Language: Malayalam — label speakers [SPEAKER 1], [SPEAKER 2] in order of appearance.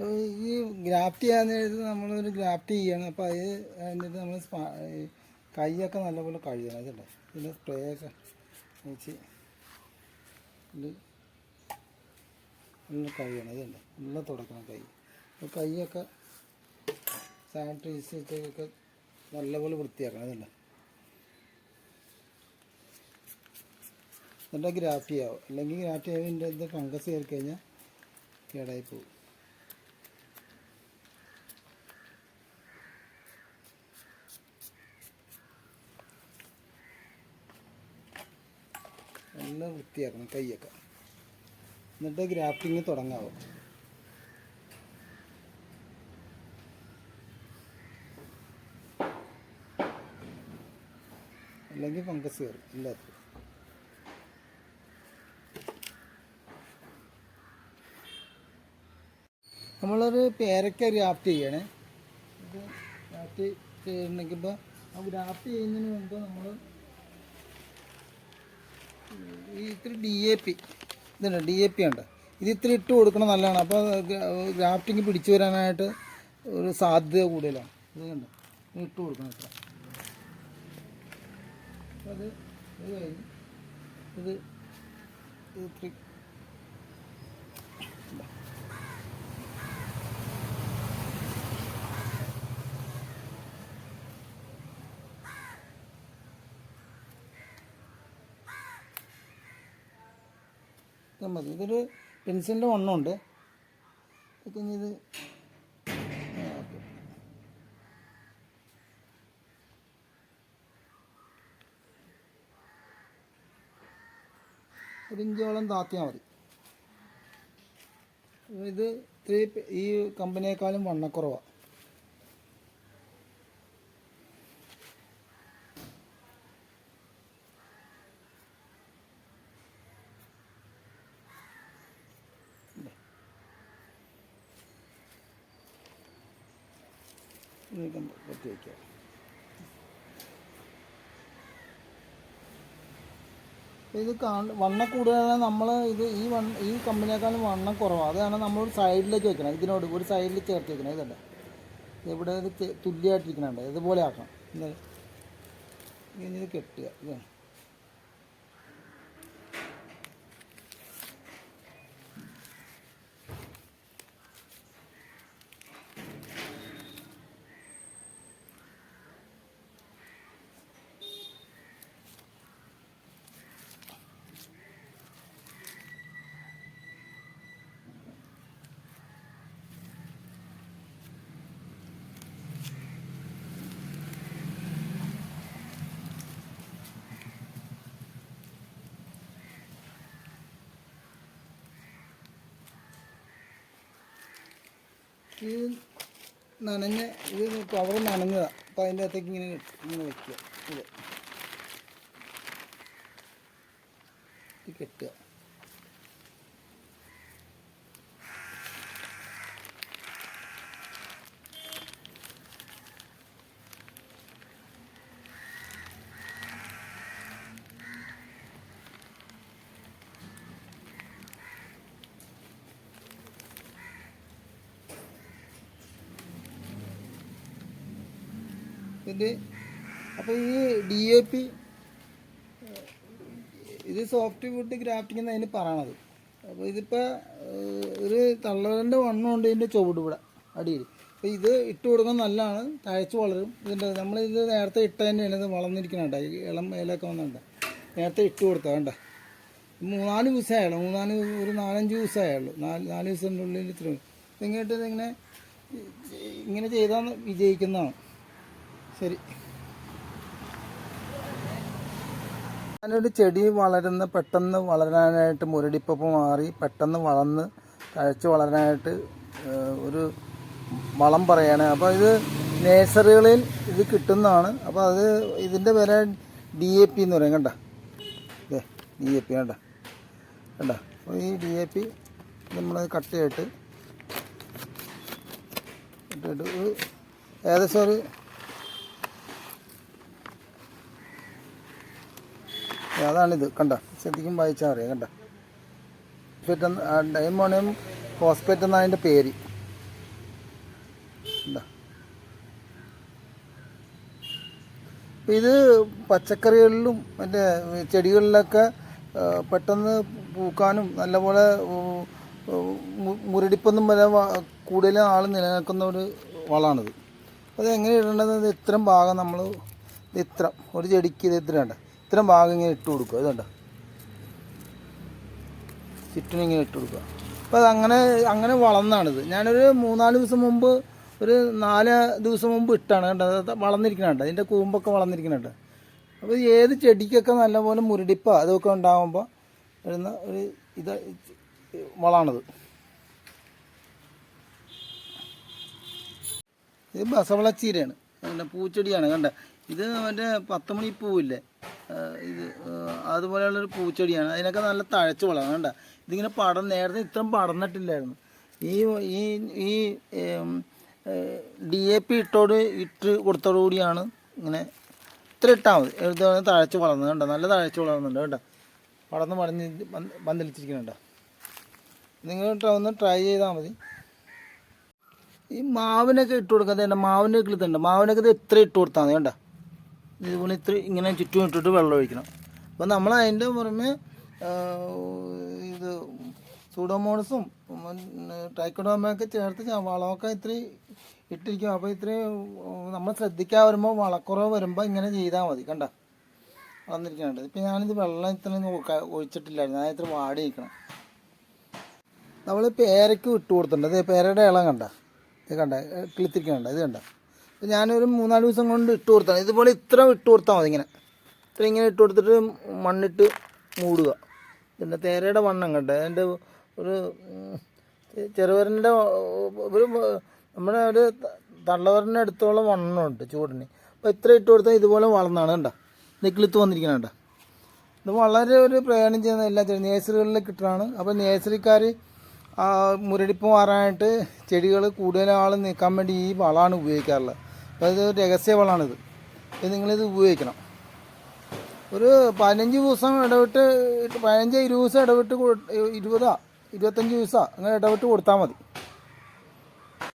[SPEAKER 1] ഈ ഗ്രാഫ്റ്റ് ചെയ്യാൻ നേരത്ത് നമ്മളൊരു ഗ്രാഫ്റ്റ് ചെയ്യണം. അപ്പോൾ അത് അതിൻ്റെ നമ്മൾ കൈയൊക്കെ നല്ലപോലെ കഴുകണം. ഇതല്ലേ പിന്നെ സ്പ്രേ ഒക്കെ വെച്ച് ഇത് നല്ല കഴുകണം. ഇതല്ലേ നല്ല തുടക്കണം കൈ. അപ്പോൾ കൈയൊക്കെ സാനിറ്റൈസൊക്കെ നല്ലപോലെ വൃത്തിയാക്കണം. ഇതല്ലേ എന്നിട്ട് ഗ്രാഫ്റ്റ് ചെയ്യാവും. അല്ലെങ്കിൽ ഗ്രാഫ്റ്റ് ചെയ്യുമ്പോൾ ഇതിൻ്റെ ഫംഗസ് കയറി കഴിഞ്ഞാൽ കേടായി പോകും. നല്ല വൃത്തിയാക്കണം കൈയൊക്കെ. എന്നിട്ട് ഗ്രാഫ്റ്റിങ് തുടങ്ങാവും. അല്ലെങ്കിൽ ഫംഗസ് കയറും എല്ലാത്തിലും. നമ്മളൊരു പേരക്ക ഗ്രാഫ്റ്റ് ചെയ്യണേ. ഇത് ഗ്രാഫ്റ്റ് ചെയ്യണമെങ്കിൽ ഇപ്പോൾ ആ ഗ്രാഫ്റ്റ് ചെയ്യുന്നതിന് മുമ്പ് നമ്മൾ ഈ ഇത്തിരി DAP ഇതുണ്ട്, DAP ഉണ്ട്. ഇത് ഇത്തിരി ഇട്ട് കൊടുക്കണം, നല്ലതാണ്. അപ്പോൾ ഗ്രാഫ്റ്റിങ് പിടിച്ചു വരാനായിട്ട് ഒരു സാധ്യത കൂടുതലാണ്. ഇത് കണ്ടോ, ഇട്ട് കൊടുക്കണം ഇത്ര. അത് കഴിഞ്ഞ് ഇത് ഇത്തിരി മതി. ഇതൊരു പെൻസിലിൻ്റെ വണ്ണമുണ്ട്. ഇത് ഒരു ഇഞ്ചോളം താത്തിയാൽ മതി. ഇത് ഈ കമ്പനിയേക്കാളും വണ്ണക്കുറവാണ്. പറ്റി വയ്ക്കുക. ഇത് വണ്ണം കൂടുതലാണ്. നമ്മൾ ഈ കമ്പനിയേക്കാളും വണ്ണം കുറവാണ്. അതാണ് നമ്മൾ സൈഡിലേക്ക് വെക്കണം. ഇതിനോട് ഒരു സൈഡിൽ ചേർത്ത് വെക്കണം. ഇതല്ല ഇവിടെ ഇത് തുല്യമായിട്ടിരിക്കണുണ്ട്. ഇതുപോലെ ആക്കണം. ഇത് കെട്ടുക. ഇതാണ് ഇത് ഇത് കവർ നനഞ്ഞതാണ്. അപ്പോൾ അതിൻ്റെ അകത്തേക്ക് ഇങ്ങനെ വയ്ക്കുക. ഇത് കെട്ടുക. അപ്പോൾ ഈ DAP ഇത് സോഫ്റ്റ് വുഡ് ഗ്രാഫ്റ്റിംഗ് എന്ന് അതിന് പറയണത്. അപ്പോൾ ഇതിപ്പോൾ ഒരു തള്ളറിൻ്റെ വണ്ണമുണ്ട് ഇതിൻ്റെ ചുവട് ഇവിടെ അടിയിൽ. അപ്പോൾ ഇത് ഇട്ട് കൊടുക്കാൻ നല്ലതാണ്, തഴച്ച് വളരും. ഇതിൻ്റെ നമ്മളിത് നേരത്തെ ഇട്ട് തന്നെയാണ് ഇത് വളർന്നിരിക്കുന്നുണ്ട്. ഈ ഇളം ഇലയൊക്കെ വന്നിട്ടുണ്ട്. നേരത്തെ ഇട്ട് കൊടുത്താൽ വേണ്ട. 3-4 ദിവസമായുള്ളൂ. ഒരു 4-5 ദിവസമായുള്ളൂ. 4 ദിവസത്തിൻ്റെ ഉള്ളിൽ ഇത്ര ഇങ്ങനെ ചെയ്താൽ വിജയിക്കുന്നതാണ്. ശരി. ഞാനൊരു ചെടി പെട്ടെന്ന് വളരാനായിട്ട് മുരടിപ്പൊപ്പം മാറി പെട്ടെന്ന് വളർന്ന് തഴച്ച് വളരാനായിട്ട് ഒരു വളം പറയാണ്. അപ്പോൾ ഇത് നേഴ്സറികളിൽ ഇത് കിട്ടുന്നതാണ്. അപ്പോൾ ഇതിൻ്റെ വില DAP എന്ന് പറയും. കണ്ട DAP കണ്ട. അപ്പോൾ ഈ DAP നമ്മൾ കട്ട് ചെയ്തിട്ട് ഏകദേശം ഒരു അതാണിത്. കണ്ട, ശ്രദ്ധിക്കും വായിച്ചാൽ അറിയാം. കണ്ട, ഡൈമോണിയം ഫോസ്ഫേറ്റ് എന്നാണ് അതിൻ്റെ പേര്. എന്താ ഇത് പച്ചക്കറികളിലും മറ്റേ ചെടികളിലൊക്കെ പെട്ടെന്ന് പൂക്കാനും നല്ലപോലെ മുരടിപ്പൊന്നും വരെ കൂടുതൽ ആൾ നിലനിൽക്കുന്ന ഒരു വളമാണിത്. അത് എങ്ങനെ ഇടേണ്ടത്? ഇത്രയും ഭാഗം നമ്മൾ ഇത്ര ഒരു ചെടിക്ക് ഇത് ഇത്ര ഉണ്ട്, ഇത്രയും ഭാഗം ഇങ്ങനെ ഇട്ട് കൊടുക്കുക. ഇതുണ്ട്, ചുറ്റിനും ഇങ്ങനെ ഇട്ട് കൊടുക്കുക. അപ്പോൾ അതങ്ങനെ അങ്ങനെ വളർന്നാണിത്. ഞാനൊരു 3-4 ദിവസം മുമ്പ്, ഒരു 4 ദിവസം മുമ്പ് ഇട്ടാണ് കണ്ടത്. വളർന്നിരിക്കുന്നുണ്ട്, അതിൻ്റെ കൂമ്പൊക്കെ വളർന്നിരിക്കുന്നുണ്ട്. അപ്പോൾ ഏത് ചെടിക്കൊക്കെ നല്ലപോലെ മുരടിപ്പ അതൊക്കെ ഉണ്ടാകുമ്പോൾ വരുന്ന ഒരു ഇത് വളമാണിത്. ഇത് ബസവളച്ചീരയാണ്, പിന്നെ പൂച്ചെടിയാണ്. കണ്ട ഇത് മറ്റേ 10 മണി പൂവില്ലേ, ഇത് അതുപോലെയുള്ളൊരു പൂച്ചെടിയാണ്. അതിനൊക്കെ നല്ല തഴച്ച് വളരണം. കണ്ട ഇതിങ്ങനെ നേരത്തെ ഇത്രയും പടർന്നിട്ടില്ലായിരുന്നു. ഈ ഈ ഈ DAP ഇട്ട് കൊടുത്തോടുകൂടിയാണ് ഇങ്ങനെ ഇത്ര ഇട്ടാൽ മതി. എടുത്ത് തഴച്ച് വളർന്നത്. കണ്ട നല്ല തഴച്ച് വളർന്നുണ്ട്. കേട്ടോ പടർന്ന് പന്തലിച്ചിരിക്കുന്നുണ്ട്. നിങ്ങൾ ഒന്ന് ട്രൈ ചെയ്താൽ മതി. ഈ മാവിനൊക്കെ ഇട്ട് കൊടുക്കാതെ മാവിൻ്റെ കിളുത്തുണ്ട്. മാവിനൊക്കെ ഇത് ഇത്ര ഇട്ട് കൊടുത്താൽ മതി. കണ്ട ഇതുപോലെ ഇത്ര ഇങ്ങനെ ചുറ്റും ഇട്ടിട്ട് വെള്ളം ഒഴിക്കണം. അപ്പോൾ നമ്മൾ അതിൻ്റെ പുറമെ ഇത് സൂഡോമോണസും ട്രൈക്കോഡോമയൊക്കെ ചേർത്ത് വളമൊക്കെ ഇത്രയും ഇട്ടിരിക്കും. അപ്പോൾ ഇത്രയും നമ്മൾ ശ്രദ്ധിക്കാതെ വരുമ്പോൾ വളക്കുറവ് വരുമ്പോൾ ഇങ്ങനെ ചെയ്താൽ മതി. കണ്ട വന്നിരിക്കുന്നുണ്ട്. ഇപ്പം ഞാനിത് വെള്ളം ഇത്രയും ഒഴിച്ചിട്ടില്ലായിരുന്നു, ഞാൻ ഇത്ര വാടി നിൽക്കണം. നമ്മൾ പേരയ്ക്ക് ഇട്ട് കൊടുത്തിട്ടുണ്ട്. അത് പേരയുടെ ഇളം കണ്ട, ഇത് കണ്ട കിളിത്തിരിക്കണ്ട, ഇത് കണ്ട. അപ്പോൾ ഞാനൊരു 3-4 ദിവസം കൊണ്ട് ഇട്ട് കൊടുത്താണ്. ഇതുപോലെ ഇത്ര ഇട്ട് കൊടുത്താൽ മതി. ഇത്ര ഇങ്ങനെ ഇട്ട് കൊടുത്തിട്ട് മണ്ണിട്ട് മൂടുക. പിന്നെ തേരയുടെ വണ്ണം കണ്ട, അതിൻ്റെ ഒരു ചെറുവരൻ്റെ ഒരു നമ്മുടെ ഒരു തള്ളവരൻ്റെ അടുത്തോളം വണ്ണമുണ്ട് ചൂടിന്. അപ്പോൾ ഇത്ര ഇട്ട് കൊടുത്താൽ ഇതുപോലെ വളർന്നാണ്. കണ്ട ഇത് കിളുത്ത് വന്നിരിക്കണം. കണ്ട ഇത് വളരെ ഒരു പ്രയോജനം ചെയ്യുന്ന എല്ലാ നേഴ്സറികളിൽ കിട്ടുന്നതാണ്. അപ്പോൾ നേഴ്സറിക്കാർ മുരടിപ്പ് മാറാനായിട്ട് ചെടികൾ കൂടുതൽ ആൾ നിൽക്കാൻ വേണ്ടി ഈ വളമാണ് ഉപയോഗിക്കാറുള്ളത്. അപ്പോൾ ഇത് രഹസ്യ വളമാണിത്. ഇത് നിങ്ങളിത് ഉപയോഗിക്കണം. ഒരു 15 ദിവസം ഇടവിട്ട്, 15-20 ദിവസം ഇടവിട്ട്, 20-25 ദിവസം അങ്ങനെ ഇടവിട്ട് കൊടുത്താൽ മതി.